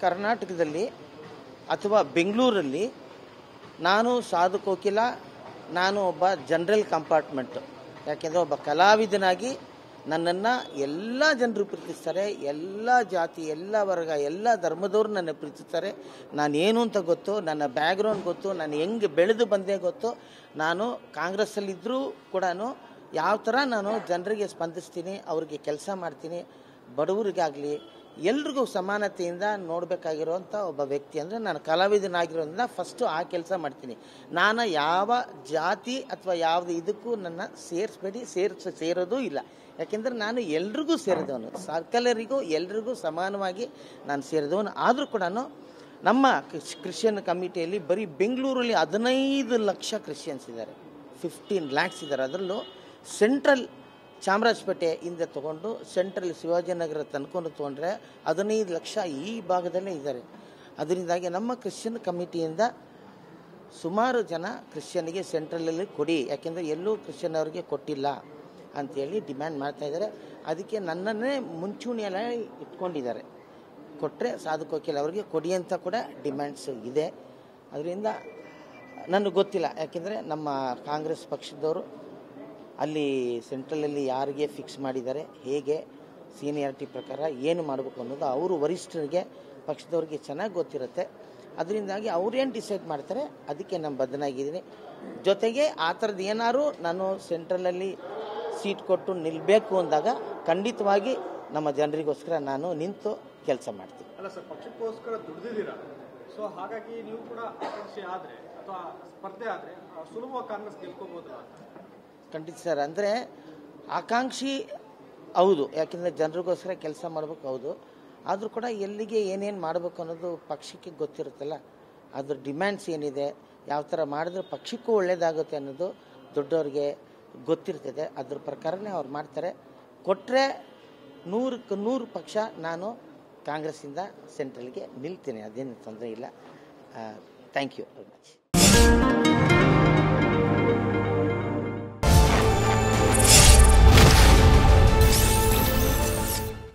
ಕರ್ನಾಟಕದಲ್ಲಿ ಅಥವಾ ಬೆಂಗಳೂರಲ್ಲಿ ನಾನು ಸಾಧು ಕೋಕಿಲ, ನಾನು ಒಬ್ಬ ಜನರಲ್ ಕಂಪಾರ್ಟ್ಮೆಂಟ್. ಯಾಕೆಂದರೆ ಒಬ್ಬ ಕಲಾವಿದನಾಗಿ ನನ್ನನ್ನು ಎಲ್ಲ ಜನರು ಪ್ರೀತಿಸ್ತಾರೆ, ಎಲ್ಲ ಜಾತಿ, ಎಲ್ಲ ವರ್ಗ, ಎಲ್ಲ ಧರ್ಮದವರು ನನ್ನ ಪ್ರೀತಿಸ್ತಾರೆ. ನಾನೇನು ಅಂತ ಗೊತ್ತು, ನನ್ನ ಬ್ಯಾಕ್ಗ್ರೌಂಡ್ ಗೊತ್ತು, ನಾನು ಹೆಂಗೆ ಬೆಳೆದು ಬಂದೆ ಗೊತ್ತು. ನಾನು ಕಾಂಗ್ರೆಸ್ಸಲ್ಲಿದ್ದರೂ ಕೂಡ ಯಾವ ಥರ ನಾನು ಜನರಿಗೆ ಸ್ಪಂದಿಸ್ತೀನಿ, ಅವ್ರಿಗೆ ಕೆಲಸ ಮಾಡ್ತೀನಿ. ಬಡವರಿಗಾಗಲಿ ಎಲ್ರಿಗೂ ಸಮಾನತೆಯಿಂದ ನೋಡಬೇಕಾಗಿರೋಂಥ ಒಬ್ಬ ವ್ಯಕ್ತಿ. ಅಂದರೆ ನಾನು ಕಲಾವಿದನಾಗಿರೋದ್ರಿಂದ ಫಸ್ಟು ಆ ಕೆಲಸ ಮಾಡ್ತೀನಿ. ನಾನು ಯಾವ ಜಾತಿ ಅಥವಾ ಯಾವುದು ಇದಕ್ಕೂ ನನ್ನ ಸೇರಿಸ್ಬೇಡಿ, ಸೇರೋದು ಇಲ್ಲ. ಯಾಕೆಂದರೆ ನಾನು ಎಲ್ರಿಗೂ ಸೇರಿದವನು, ಸಕಲರಿಗೂ ಎಲ್ರಿಗೂ ಸಮಾನವಾಗಿ ನಾನು ಸೇರಿದವನು. ಆದರೂ ಕೂಡ ನಮ್ಮ ಕ್ರಿಶ್ಚಿಯನ್ ಕಮಿಟಿಯಲ್ಲಿ ಬರೀ ಬೆಂಗಳೂರಲ್ಲಿ 15 ಲಕ್ಷ ಕ್ರಿಶ್ಚಿಯನ್ಸ್ ಇದ್ದಾರೆ, 15 lakhs ಇದ್ದಾರೆ. ಅದರಲ್ಲೂ ಸೆಂಟ್ರಲ್ ಚಾಮರಾಜಪೇಟೆಯಿಂದ ತೊಗೊಂಡು ಸೆಂಟ್ರಲ್ ಶಿವಾಜಿನಗರ ತನ್ಕೊಂಡು ತೊಗೊಂಡ್ರೆ 15 ಲಕ್ಷ ಈ ಭಾಗದಲ್ಲೇ ಇದ್ದಾರೆ. ಅದರಿಂದಾಗಿ ನಮ್ಮ ಕ್ರಿಶ್ಚಿಯನ್ ಕಮಿಟಿಯಿಂದ ಸುಮಾರು ಜನ ಕ್ರಿಶ್ಚಿಯನ್ಗೆ ಸೆಂಟ್ರಲಲ್ಲಿ ಕೊಡಿ, ಯಾಕೆಂದರೆ ಎಲ್ಲೂ ಕ್ರಿಶ್ಚಿಯನ್ ಅವರಿಗೆ ಕೊಟ್ಟಿಲ್ಲ ಅಂಥೇಳಿ ಡಿಮ್ಯಾಂಡ್ ಮಾಡ್ತಾಯಿದ್ದಾರೆ. ಅದಕ್ಕೆ ನನ್ನನ್ನೇ ಮುಂಚೂಣಿಯಲ್ಲಿ ಇಟ್ಕೊಂಡಿದ್ದಾರೆ. ಕೊಟ್ಟರೆ ಸಾಧು ಕೋಕಿಲ ಅವರಿಗೆ ಕೊಡಿ ಅಂತ ಕೂಡ ಡಿಮ್ಯಾಂಡ್ಸ್ ಇದೆ. ಅದರಿಂದ ನನಗೆ ಗೊತ್ತಿಲ್ಲ, ಯಾಕೆಂದರೆ ನಮ್ಮ ಕಾಂಗ್ರೆಸ್ ಪಕ್ಷದವರು ಅಲ್ಲಿ ಸೆಂಟ್ರಲಲ್ಲಿ ಯಾರಿಗೆ ಫಿಕ್ಸ್ ಮಾಡಿದ್ದಾರೆ, ಹೇಗೆ ಸೀನಿಯಾರಿಟಿ ಪ್ರಕಾರ ಏನು ಮಾಡಬೇಕು ಅನ್ನೋದು ಅವರು ವರಿಷ್ಠರಿಗೆ, ಪಕ್ಷದವ್ರಿಗೆ ಚೆನ್ನಾಗಿ ಗೊತ್ತಿರುತ್ತೆ. ಅದರಿಂದಾಗಿ ಅವ್ರೇನು ಡಿಸೈಡ್ ಮಾಡ್ತಾರೆ ಅದಕ್ಕೆ ನಾನು ಬದ್ಧನಾಗಿದ್ದೀನಿ. ಜೊತೆಗೆ ಆ ಥರದ್ದು ಏನಾದ್ರು ನಾನು ಸೆಂಟ್ರಲಲ್ಲಿ ಸೀಟ್ ಕೊಟ್ಟು ನಿಲ್ಲಬೇಕು ಅಂದಾಗ ಖಂಡಿತವಾಗಿ ನಮ್ಮ ಜನರಿಗೋಸ್ಕರ ನಾನು ನಿಂತು ಕೆಲಸ ಮಾಡ್ತೀನಿ. ಅಲ್ಲ ಸರ್, ಪಕ್ಷಕ್ಕೋಸ್ಕರ ದುಡಿದಿದ್ದೀರಾ, ಸೊ ಹಾಗಾಗಿ ನೀವು ಕೂಡ ಆಕಾಂಕ್ಷಿ ಆದರೆ ಅಥವಾ ಸ್ಪರ್ಧೆ ಆದರೆ ಸುಲಭವಾಗಿ ಕಾಂಗ್ರೆಸ್ ಗೆಲ್ಕೋಬೋದಲ್ಲ? ಖಂಡಿತ ಸರ್. ಅಂದರೆ ಆಕಾಂಕ್ಷಿ ಹೌದು, ಯಾಕೆಂದರೆ ಜನರಿಗೋಸ್ಕರ ಕೆಲಸ ಮಾಡಬೇಕು, ಹೌದು. ಆದರೂ ಕೂಡ ಎಲ್ಲಿಗೆ ಏನೇನು ಮಾಡಬೇಕು ಅನ್ನೋದು ಪಕ್ಷಕ್ಕೆ ಗೊತ್ತಿರುತ್ತಲ್ಲ. ಅದ್ರ ಡಿಮ್ಯಾಂಡ್ಸ್ ಏನಿದೆ, ಯಾವ ಥರ ಮಾಡಿದ್ರೆ ಪಕ್ಷಕ್ಕೂ ಒಳ್ಳೆಯದಾಗುತ್ತೆ ಅನ್ನೋದು ದೊಡ್ಡವ್ರಿಗೆ ಗೊತ್ತಿರ್ತದೆ. ಅದ್ರ ಪ್ರಕಾರನೇ ಅವ್ರು ಮಾಡ್ತಾರೆ. ಕೊಟ್ಟರೆ 100ಕ್ಕೆ 100 ಪಕ್ಷ ನಾನು ಕಾಂಗ್ರೆಸ್ಸಿಂದ ಸೆಂಟ್ರಲ್ಗೆ ನಿಲ್ತೀನಿ, ಅದೇನು ತೊಂದರೆ ಇಲ್ಲ. Thank you very much.